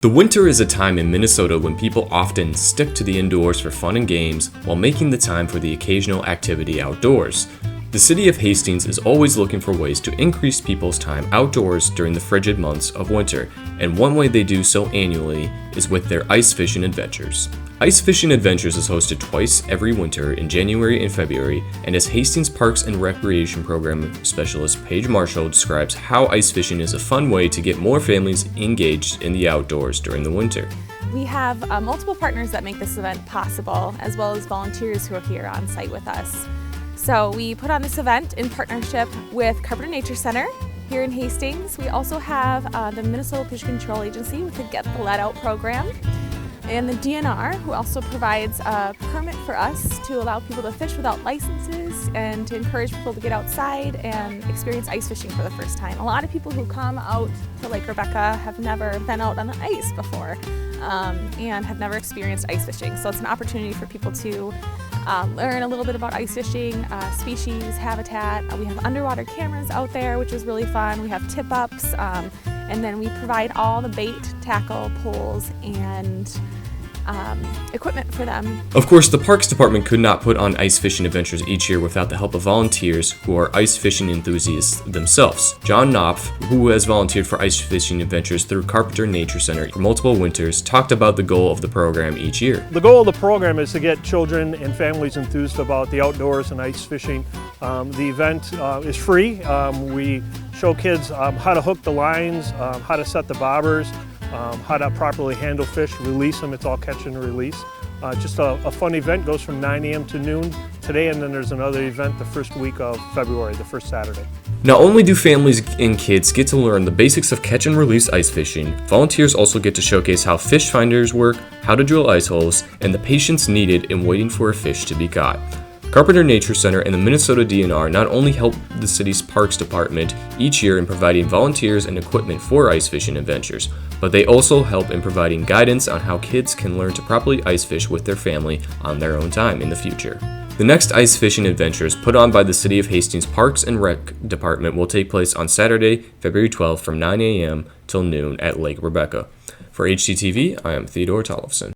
The winter is a time in Minnesota when people often stick to the indoors for fun and games while making the time for the occasional activity outdoors. The city of Hastings is always looking for ways to increase people's time outdoors during the frigid months of winter, and one way they do so annually is with their ice fishing adventures. Ice Fishing Adventures is hosted twice every winter in January and February, and as Hastings Parks and Recreation Program Specialist Paige Marshall describes how ice fishing is a fun way to get more families engaged in the outdoors during the winter. We have multiple partners that make this event possible, as well as volunteers who are here on site with us. So we put on this event in partnership with Carpenter Nature Center here in Hastings. We also have the Minnesota Pollution Control Agency with the Get the Lead Out program, and the DNR, who also provides a permit for us to allow people to fish without licenses and to encourage people to get outside and experience ice fishing for the first time. A lot of people who come out to Lake Rebecca have never been out on the ice before and have never experienced ice fishing. So it's an opportunity for people to learn a little bit about ice fishing, species, habitat. We have underwater cameras out there, which is really fun. We have tip-ups, and then we provide all the bait, tackle, poles, and equipment for them. Of course, the Parks Department could not put on ice fishing adventures each year without the help of volunteers who are ice fishing enthusiasts themselves. John Knopf, who has volunteered for ice fishing adventures through Carpenter Nature Center for multiple winters, talked about the goal of the program each year. The goal of the program is to get children and families enthused about the outdoors and ice fishing. The event is free. We show kids how to hook the lines, how to set the bobbers, how to properly handle fish, release them. It's all catch and release. Just a fun event, goes from 9 a.m. to noon today, and then there's another event the first week of February, the first Saturday. Not only do families and kids get to learn the basics of catch and release ice fishing, volunteers also get to showcase how fish finders work, how to drill ice holes, and the patience needed in waiting for a fish to be caught. Carpenter Nature Center and the Minnesota DNR not only help the city's Parks Department each year in providing volunteers and equipment for ice fishing adventures, but they also help in providing guidance on how kids can learn to properly ice fish with their family on their own time in the future. The next ice fishing adventures put on by the City of Hastings Parks and Rec Department will take place on Saturday, February 12th from 9 a.m. till noon at Lake Rebecca. For HCTV, I am Theodore Tollefson.